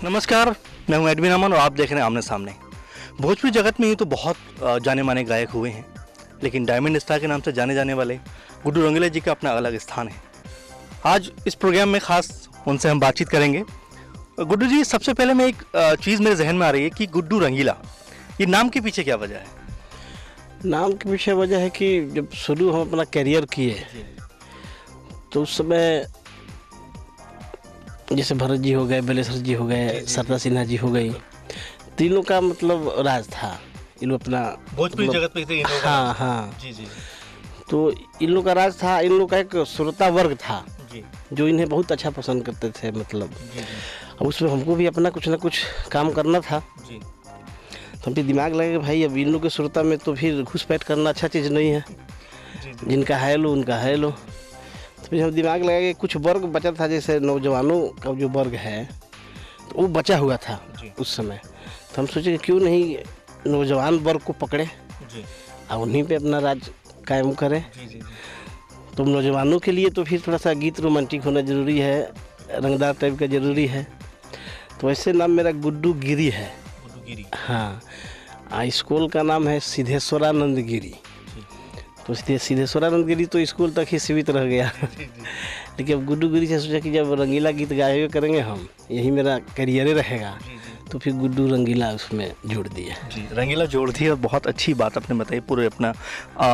नमस्कार, मैं हूं एडविन अमन और आप देख रहे हैं आमने सामने। भोजपुरी जगत में ही तो बहुत जाने माने गायक हुए हैं, लेकिन डायमंड स्टार के नाम से जाने जाने वाले गुड्डू रंगीला जी का अपना अलग स्थान है। आज इस प्रोग्राम में खास उनसे हम बातचीत करेंगे। गुड्डू जी, सबसे पहले मैं एक चीज़ मेरे जहन में आ रही है कि गुड्डू रंगीला, ये नाम के पीछे क्या वजह है? नाम के पीछे वजह है कि जब शुरू हम अपना करियर किए तो उस समय जैसे भरत जी हो गए, बलेश्वर जी हो गए, सरदा सिन्हा जी हो गई, तीनों का मतलब राज था। इन लोग अपना भोजपुरी जगत में हाँ हाँ जी जी तो इन लोग का राज था। इन लोग का एक श्रोता वर्ग था जी जो इन्हें बहुत अच्छा पसंद करते थे। मतलब जी अब उसमें हमको भी अपना कुछ ना कुछ काम करना था। जी तो हम भी दिमाग लगे कि भाई अब इन लोग के श्रोता में तो फिर घुसपैठ करना अच्छा चीज़ नहीं है। जी जिनका है लो उनका है लो। तो फिर हम दिमाग लगा कि कुछ वर्ग बचा था, जैसे नौजवानों का जो वर्ग है तो वो बचा हुआ था जी उस समय। तो हम सोचे कि क्यों नहीं नौजवान वर्ग को पकड़े जी और उन्हीं पे अपना राज कायम करें। जी जी तो नौजवानों के लिए तो फिर थोड़ा सा गीत रोमांटिक होना ज़रूरी है, रंगदार टाइप का ज़रूरी है। तो वैसे नाम मेरा गुड्डू गिरी है। गुड्डू गिरी। हाँ, स्कूल का नाम है सिद्धेश्वरानंद गिरी। तो सिद्धेश्वरानंद गिरी तो स्कूल तक ही सीमित रह गया। लेकिन अब गुड्डू गिरी से सोचा कि जब रंगीला गीत गाए करेंगे हम, यही मेरा करियर रहेगा, तो फिर गुड्डू रंगीला उसमें जोड़ दिया। जी, रंगीला जोड़ दी और बहुत अच्छी बात आपने बताई। पूरे अपना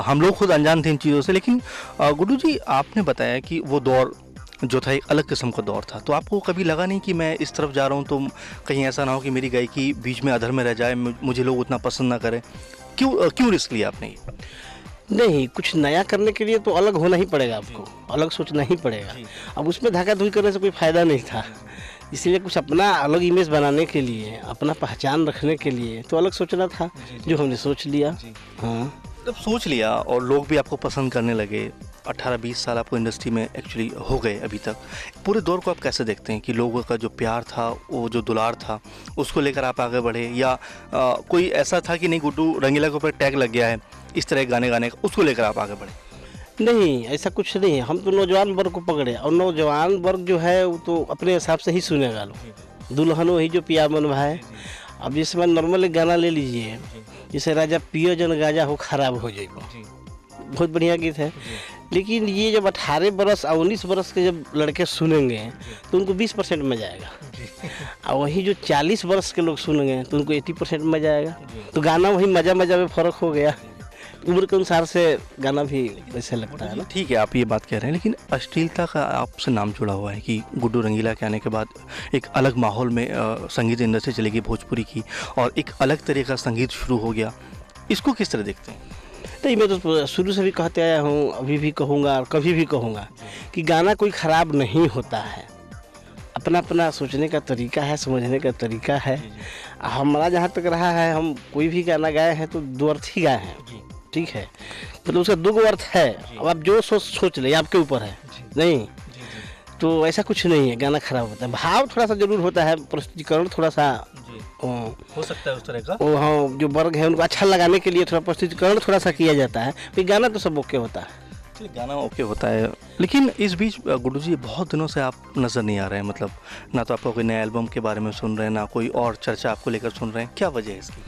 हम लोग खुद अनजान थे इन चीज़ों से, लेकिन गुड्डू जी आपने बताया कि वो दौर जो था एक अलग किस्म का दौर था। तो आपको कभी लगा नहीं कि मैं इस तरफ जा रहा हूँ तो कहीं ऐसा ना हो कि मेरी गायकी बीच में अधर में रह जाए, मुझे लोग उतना पसंद ना करें? क्यों रिस्क लिया आपने ये? नहीं, कुछ नया करने के लिए तो अलग होना ही पड़ेगा, आपको अलग सोचना ही पड़ेगा। अब उसमें धक्का धुकी करने से कोई फ़ायदा नहीं था। इसलिए कुछ अपना अलग इमेज बनाने के लिए, अपना पहचान रखने के लिए तो अलग सोचना था, जो हमने सोच लिया। हाँ, जब सोच लिया और लोग भी आपको पसंद करने लगे, 18-20 साल आपको इंडस्ट्री में एक्चुअली हो गए अभी तक, पूरे दौर को आप कैसे देखते हैं कि लोगों का जो प्यार था, वो जो दुलार था, उसको लेकर आप आगे बढ़े, या कोई ऐसा था कि नहीं गुड्डू रंगीला के ऊपर टैग लग गया है इस तरह के गाने गाने का, उसको लेकर आप आगे बढ़े? नहीं, ऐसा कुछ नहीं है। हम तो नौजवान वर्ग को पकड़े और नौजवान वर्ग जो है वो तो अपने हिसाब से ही सुनेगा। लो दुल्हन वही जो पिया मन भाए। अब जैसे मैं नॉर्मल एक गाना ले लीजिए, जैसे राजा पियो जन गाजा हो खराब हो जाएगा, बहुत बढ़िया गीत है। लेकिन ये जब 18 बरस और 19 बरस के जब लड़के सुनेंगे तो उनको 20% मजा आएगा, और वही जो 40 बरस के लोग सुनेंगे तो उनको 80% मजा आएगा। तो गाना वही मजा मजा में फ़र्क हो गया। उम्र के अनुसार से गाना भी वैसे लगता है ना। ठीक है, आप ये बात कह रहे हैं, लेकिन अश्लीलता का आपसे नाम जुड़ा हुआ है कि गुड्डू रंगीला के आने के बाद एक अलग माहौल में संगीत इंडस्ट्री चलेगी भोजपुरी की, और एक अलग तरह का संगीत शुरू हो गया। इसको किस तरह देखते हैं? नहीं, मैं तो शुरू से भी कहते आया हूँ, अभी भी कहूँगा और कभी भी कहूँगा कि गाना कोई ख़राब नहीं होता है। अपना अपना सोचने का तरीका है, समझने का तरीका है। हमारा जहाँ तक रहा है, हम कोई भी गाना गाए हैं तो दो अर्थ ही गाए हैं, ठीक है। मतलब उसका दो अर्थ है। अब आप जो सोच ले, आपके ऊपर है। नहीं तो ऐसा कुछ नहीं है गाना खराब होता है। भाव थोड़ा सा जरूर होता है, प्रस्तुतिकरण थोड़ा सा हो सकता है उस तरह का। वो हाँ, जो वर्ग है उनको अच्छा लगाने के लिए थोड़ा प्रस्तुतिकरण थोड़ा सा किया जाता है। फिर गाना तो सब ओके होता है। गाना ओके होता है, लेकिन इस बीच गुड्डू जी बहुत दिनों से आप नज़र नहीं आ रहे हैं। मतलब ना तो आपका कोई नया एल्बम के बारे में सुन रहे हैं, ना कोई और चर्चा आपको लेकर सुन रहे हैं। क्या वजह है इसकी?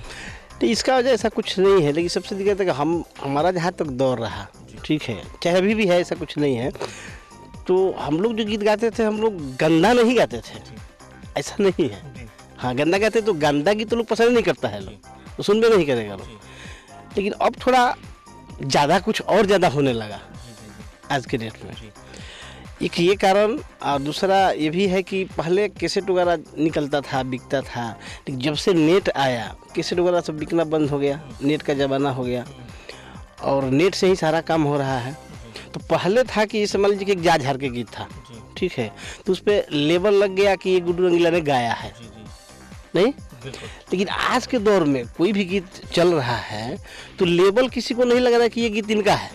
तो इसका वजह ऐसा कुछ नहीं है, लेकिन सबसे दिक्कत है कि हमारा जहाँ तक दौर रहा, ठीक है, चाहे अभी भी है, ऐसा कुछ नहीं है। तो हम लोग जो गीत गाते थे, हम लोग गंदा नहीं गाते थे, ऐसा नहीं है। हाँ, गंदा गाते तो गंदा गीत तो लोग पसंद नहीं करता है, लोग तो सुन भी नहीं करेगा लोग। लेकिन अब थोड़ा ज़्यादा कुछ और ज़्यादा होने लगा आज के डेट में। एक ये कारण, और दूसरा ये भी है कि पहले कैसेट वगैरह निकलता था, बिकता था, लेकिन जब से नेट आया कैसेट वगैरह सब बिकना बंद हो गया। नेट का ज़माना हो गया और नेट से ही सारा काम हो रहा है। तो पहले था कि जैसे मान लीजिए कि एक जा झार के गीत था, ठीक है, तो उस पर लेबल लग गया कि ये गुड्डू रंगीला ने गाया है, नहीं। लेकिन आज के दौर में कोई भी गीत चल रहा है तो लेबल किसी को नहीं लग रहा कि ये गीत इनका है,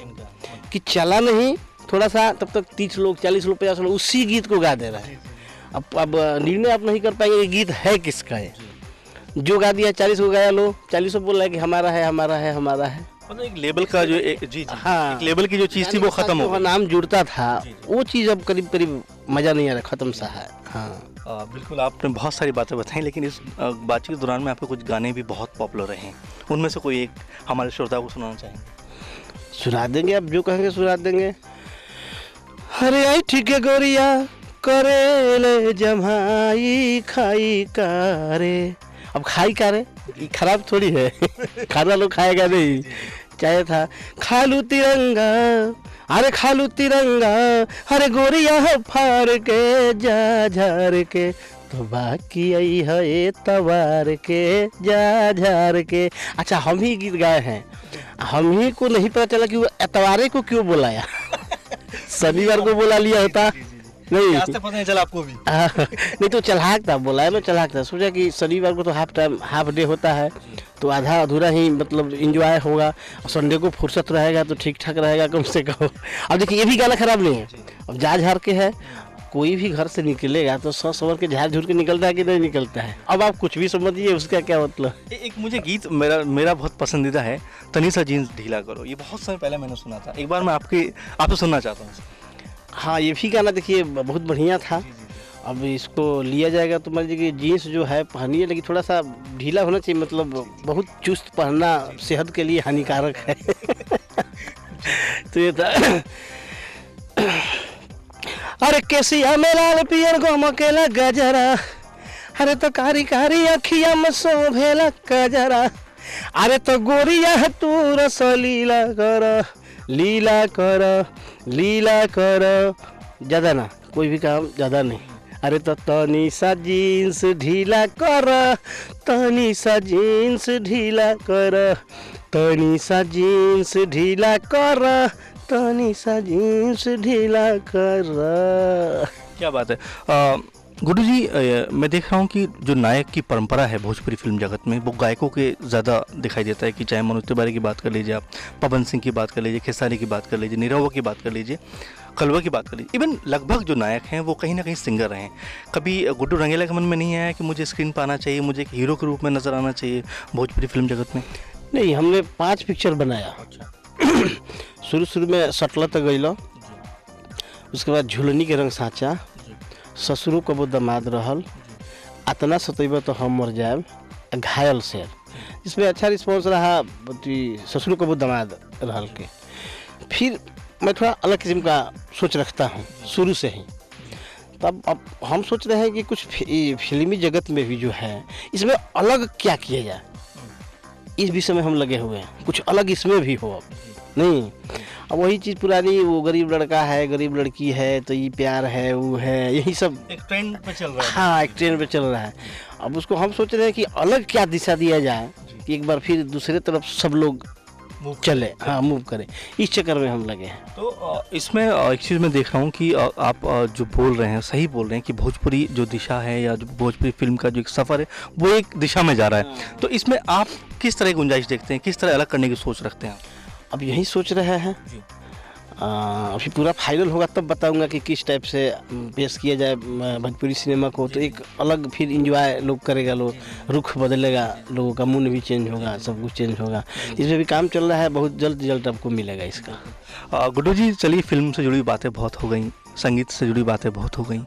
कि चला नहीं थोड़ा सा, तब तक 30 लोग 40 लोग 50 लोग उसी गीत को गा दे रहे हैं। अब निर्णय आप नहीं कर पाएंगे ये गीत है किसका है। जो गा दिया 40 को गाया, लो 40 बोल रहा है कि हमारा है हमारा है हमारा है। मतलब एक लेबल का जो जी हाँ, एक लेबल की जो चीज़ थी वो खत्म हो गई। नाम जुड़ता था, वो चीज़ अब करीब करीब मज़ा नहीं आ रहा, ख़त्म सा है। हाँ, बिल्कुल, आपने बहुत सारी बातें बताई, लेकिन इस बातचीत के दौरान में आपके कुछ गाने भी बहुत पॉपुलर रहे हैं। उनमें से कोई एक हमारे श्रोताओं को सुनाना चाहेंगे? सुना देंगे, आप जो कहेंगे सुना देंगे। अरे आई ठीक है गोरिया करेले जमाई खाई कारे। अब खाई कारे ये खराब थोड़ी है खाना लोग खाएगा नहीं। चाहे था खालू तिरंगा, अरे खालू तिरंगा, अरे गोरिया फार के जा झार के, तो बाकी आई है तवार के जा झार के। अच्छा, हम ही गीत गाए हैं, हम ही को नहीं पता चला कि वो एतवारे को क्यों बुलाया शनिवार को बुला लिया होता नहीं, आज तक पता नहीं चला आपको भी? नहीं तो चलाक था, बुलाया ना चलाक था। सोचा कि शनिवार को तो हाफ डे होता है, तो आधा अधूरा ही मतलब इंजॉय होगा, और संडे को फुर्सत रहेगा तो ठीक ठाक रहेगा कम से कम। अब देखिए ये भी गाना खराब नहीं है। अब जा झार के है, कोई भी घर से निकलेगा तो सौ सवर के झाड़ झूर के निकलता है कि नहीं निकलता है। अब आप कुछ भी समझिए उसका क्या मतलब। एक मुझे गीत मेरा बहुत पसंदीदा है, तनी सा जीन्स ढीला करो। ये बहुत समय पहले मैंने सुना था, एक बार मैं आपसे सुनना चाहता हूँ। हाँ, ये भी गाना देखिए बहुत बढ़िया था। अब इसको लिया जाएगा तो मान लीजिए कि जीन्स जो है पहनिए, लेकिन थोड़ा सा ढीला होना चाहिए, मतलब बहुत चुस्त पहनना सेहत के लिए हानिकारक है तो ये था अरे केसिया में लाल पियर गम अकेला गजरा, अरे तो कारी कारी अखिया में शोभेला गजरा, अरे तो गोरिया तू रस लीला कर लीला कर लीला कर। ज़्यादा ना, कोई भी काम ज़्यादा नहीं। अरे तो तनी सा जीन्स ढीला कर, तनी सा जीन्स ढीला कर, तनी सा जीन्स ढीला कर, तनी सा जीन्स ढीला कर। क्या बात है। गुड्डू जी, मैं देख रहा हूँ कि जो नायक की परंपरा है भोजपुरी फिल्म जगत में, वो गायकों के ज़्यादा दिखाई देता है। कि चाहे मनोज तिवारी की बात कर लीजिए, आप पवन सिंह की बात कर लीजिए, खेसारी की बात कर लीजिए, निरहुआ की बात कर लीजिए, खलवा की बात कर लीजिए, इवन लगभग जो नायक हैं वो कहीं ना कहीं सिंगर रहे हैं। कभी गुड्डू रंगीला के मन में नहीं आया कि मुझे स्क्रीन पर आना चाहिए, मुझे एक हीरो के रूप में नज़र आना चाहिए भोजपुरी फिल्म जगत में? नहीं, हमने 5 पिक्चर बनाया। शुरू में सटला तक गईला, उसके बाद झुलनी के रंग साचा, ससुरो को वो दमाद रहल, अतना सतैबा तो हम मर जाए, घायल शेर, जिसमें अच्छा रिस्पॉन्स रहा। ससुरो को वो दमाद रहल के फिर मैं थोड़ा अलग किस्म का सोच रखता हूँ शुरू से ही। तब अब हम सोच रहे हैं कि कुछ फिल्मी जगत में भी जो है इसमें अलग क्या किया जाए, इस विषय में हम लगे हुए हैं। कुछ अलग इसमें भी हो। अब नहीं, अब वही चीज़ पुरानी, वो गरीब लड़का है गरीब लड़की है, तो ये प्यार है वो है, यही सब एक ट्रेंड पे चल रहा है। हाँ, एक ट्रेंड पे चल रहा है। अब उसको हम सोच रहे हैं कि अलग क्या दिशा दिया जाए कि एक बार फिर दूसरे तरफ सब लोग चले, हाँ मूव करें। इस चक्कर में हम लगे हैं। तो इसमें एक चीज़ मैं देख रहा हूँ कि आप जो बोल रहे हैं सही बोल रहे हैं कि भोजपुरी जो दिशा है या जो भोजपुरी फिल्म का जो एक सफ़र है वो एक दिशा में जा रहा है। तो इसमें आप किस तरह की गुंजाइश देखते हैं, किस तरह अलग करने की सोच रखते हैं? अब यही सोच रहे हैं। अभी पूरा फाइनल होगा तब बताऊंगा कि किस टाइप से पेश किया जाए भोजपुरी सिनेमा को। तो एक अलग फिर इंजॉय लोग करेगा, लोग रुख बदलेगा, लोगों का मूड भी चेंज होगा, सब कुछ चेंज होगा। इसमें भी काम चल रहा है, बहुत जल्द रिजल्ट आपको मिलेगा इसका। गुड्डू जी, चलिए फिल्म से जुड़ी बातें बहुत हो गई, संगीत से जुड़ी बातें बहुत हो गई।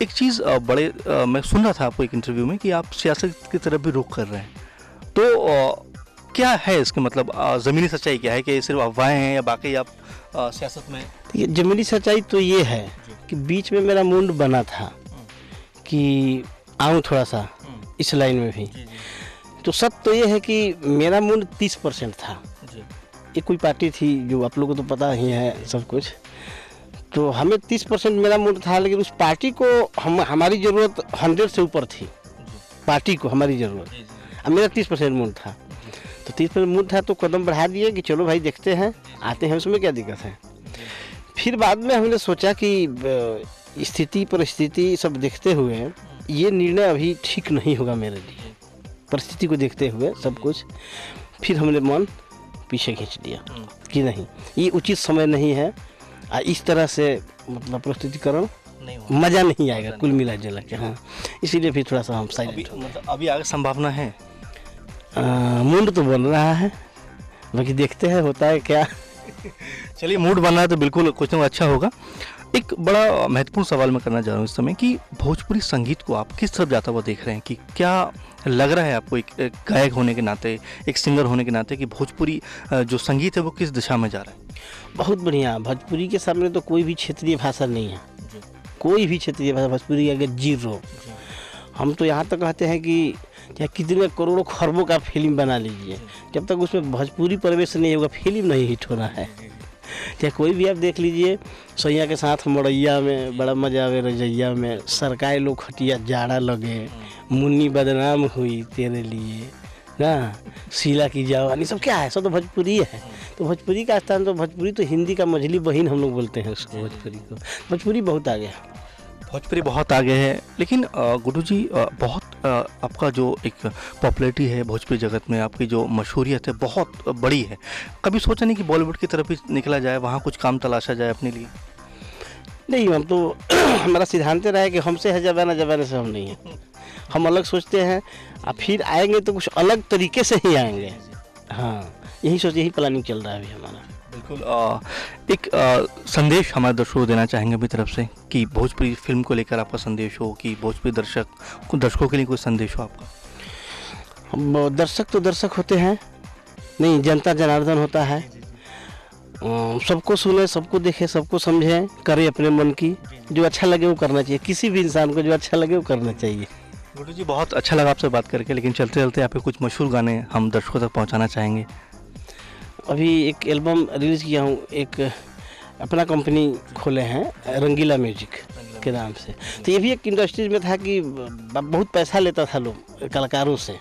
एक चीज़ मैं सुन रहा था आपको एक इंटरव्यू में कि आप सियासत की तरफ भी रुख कर रहे हैं। तो क्या है इसके मतलब ज़मीनी सच्चाई क्या है? कि सिर्फ अफवाहें हैं या बाकी आप सियासत में? ये ज़मीनी सच्चाई तो ये है कि बीच में मेरा मूड बना था कि आऊँ थोड़ा सा इस लाइन में भी। तो सच तो ये है कि मेरा मूड 30% था। ये कोई पार्टी थी जो आप लोगों को तो पता ही है सब कुछ, तो हमें 30% मेरा मूड था, लेकिन उस पार्टी को हमारी ज़रूरत 100 से ऊपर थी। पार्टी को हमारी ज़रूरत, अब मेरा 30% मूड था। तो 30% मूड था तो कदम बढ़ा दिए कि चलो भाई देखते हैं, आते हैं, उसमें क्या दिक्कत है। फिर बाद में हमने सोचा कि स्थिति परिस्थिति सब देखते हुए ये निर्णय अभी ठीक नहीं होगा मेरे लिए, परिस्थिति को देखते हुए सब कुछ। फिर हमने मन पीछे खींच लिया कि नहीं, ये उचित समय नहीं है, इस तरह से मतलब प्रस्तुतिकरण मज़ा नहीं आएगा कुल मिला जुला के। हाँ, इसीलिए फिर थोड़ा सा हम साइलेंट हो गए। अभी आगे संभावना है? मूड तो बन रहा है, बाकी देखते हैं होता है क्या। चलिए, मूड बन रहा है तो बिल्कुल कुछ ना कुछ अच्छा होगा। एक बड़ा महत्वपूर्ण सवाल मैं करना चाह रहा हूँ इस समय कि भोजपुरी संगीत को आप किस तरफ जाता हुआ देख रहे हैं, कि क्या लग रहा है आपको एक गायक होने के नाते, एक सिंगर होने के नाते, कि भोजपुरी जो संगीत है वो किस दिशा में जा रहा है? बहुत बढ़िया। भोजपुरी के सामने तो कोई भी क्षेत्रीय भाषा नहीं है, कोई भी क्षेत्रीय भाषा भोजपुरी अगर जीरो। हम तो यहाँ तक कहते हैं कि चाहे कितने करोड़ों खरबों का फिल्म बना लीजिए, जब तक उसमें भोजपुरी प्रवेश नहीं होगा फिल्म नहीं हिट होना है। चाहे कोई भी आप देख लीजिए, सैया के साथ मड़ैया में बड़ा मजा आवे, रजैया में सरकाए लोग खटिया जाड़ा लगे, मुन्नी बदनाम हुई तेरे लिए ना, शीला की जवानी, सब क्या है, सब तो भोजपुरी है। तो भोजपुरी का स्थान तो भोजपुरी तो हिंदी का मझली बहन हम लोग बोलते हैं उसको, भोजपुरी को। भोजपुरी बहुत आगे है, भोजपुरी बहुत आगे है। लेकिन गुड्डू जी, बहुत आपका जो एक पॉपुलैरिटी है भोजपुरी जगत में, आपकी जो मशहूरियत है बहुत बड़ी है। कभी सोचा नहीं कि बॉलीवुड की तरफ ही निकला जाए, वहाँ कुछ काम तलाशा जाए अपने लिए? नहीं, हम तो हमारा सिद्धांत रहा है कि हमसे है जमाना, जमाने से हम नहीं हैं। हम अलग सोचते हैं और फिर आएंगे तो कुछ अलग तरीके से ही आएंगे। हाँ, यही सोच, यही प्लानिंग चल रहा है अभी हमारा। बिल्कुल। एक संदेश हमारे दर्शकों को देना चाहेंगे अपनी तरफ से, कि भोजपुरी फिल्म को लेकर आपका संदेश हो, कि भोजपुरी दर्शकों के लिए कोई संदेश हो आपका? हम दर्शक तो दर्शक होते हैं, नहीं, जनता जनार्दन होता है। सबको सुने, सबको देखे, सबको समझे, करे अपने मन की, जो अच्छा लगे वो करना चाहिए। किसी भी इंसान को जो अच्छा लगे वो करना चाहिए। गुड्डू जी, बहुत अच्छा लगा आपसे बात करके, लेकिन चलते चलते आपके कुछ मशहूर गाने हम दर्शकों तक पहुंचाना चाहेंगे। अभी एक एल्बम रिलीज़ किया हूँ, एक अपना कंपनी खोले हैं रंगीला म्यूजिक के नाम से। तो ये भी एक इंडस्ट्रीज में था कि बहुत पैसा लेता था लोग कलाकारों से,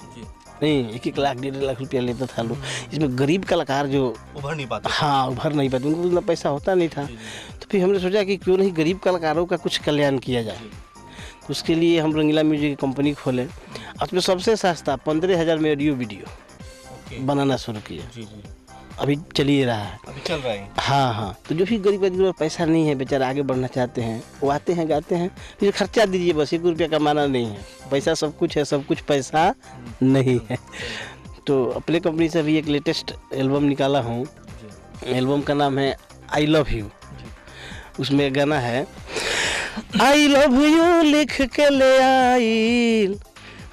नहीं, 1-1 लाख 1.5 लाख रुपया लेता था लोग। इसमें गरीब कलाकार जो उभर नहीं पाते, हाँ, उभर नहीं पाते, उनको इतना पैसा होता नहीं था। तो फिर हमने सोचा कि क्यों नहीं गरीब कलाकारों का कुछ कल्याण किया जाए। तो उसके लिए हम रंगीला म्यूजिक की कंपनी खोले। उसमें सबसे सस्ता 15,000 में ऑडियो वीडियो बनाना शुरू किया। अभी चल ही रहा है, अभी चल रहा है। हाँ। तो जो भी गरीब आदमी पैसा नहीं है, बेचारा आगे बढ़ना चाहते हैं, वो आते हैं, गाते हैं, फिर खर्चा दीजिए, बस 1 रुपया कमाना नहीं है। पैसा सब कुछ है, सब कुछ पैसा नहीं है। तो अपने कंपनी से अभी एक लेटेस्ट एल्बम निकाला हूँ। एल्बम का नाम है आई लव यू। उसमें गाना है, आई लव यू लिख के ले आइल,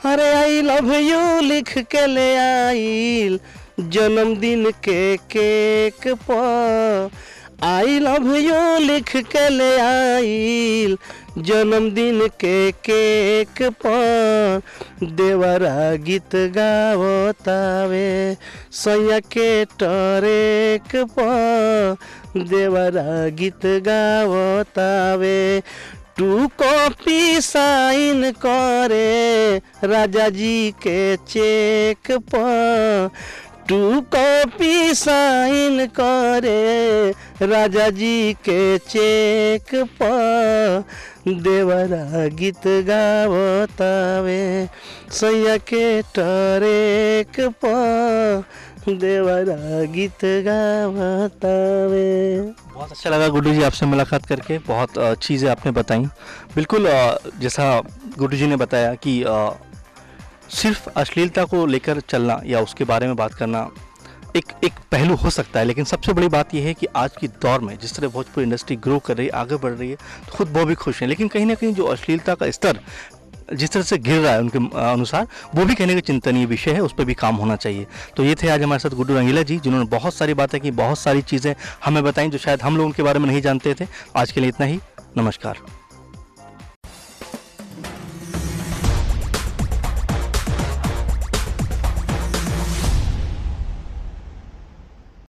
अरे आई लव यू लिख के ले आइल, जन्मदिन के केक पर, आई लव यू लिख के ले आइल, जन्मदिन के केक पर, देवरा गीत गावतावे सैया के टरेक पर, देवरा गीत गावतावे, 2 कॉपी साइन करे राजा जी के चेक पर, 2 कॉपी साइन करे राजा जी के चेक पर, देवरा गीत गावतावे सैया के टरेक पर, देवरा गीत गावतावे। बहुत अच्छा लगा गुड्डू जी आपसे मुलाकात करके, बहुत चीज़ें आपने बताई। बिल्कुल जैसा गुड्डू जी ने बताया कि सिर्फ अश्लीलता को लेकर चलना या उसके बारे में बात करना एक पहलू हो सकता है, लेकिन सबसे बड़ी बात यह है कि आज की दौर में जिस तरह भोजपुरी इंडस्ट्री ग्रो कर रही है, आगे बढ़ रही है, तो खुद वो भी खुश हैं। लेकिन कहीं ना कहीं जो अश्लीलता का स्तर जिस तरह से गिर रहा है उनके अनुसार, वो भी कहने का चिंतनीय विषय है, उस पर भी काम होना चाहिए। तो ये थे आज हमारे साथ गुड्डू रंगीला जी, जिन्होंने बहुत सारी बातें की, बहुत सारी चीज़ें हमें बताई जो शायद हम लोग उनके बारे में नहीं जानते थे। आज के लिए इतना ही, नमस्कार।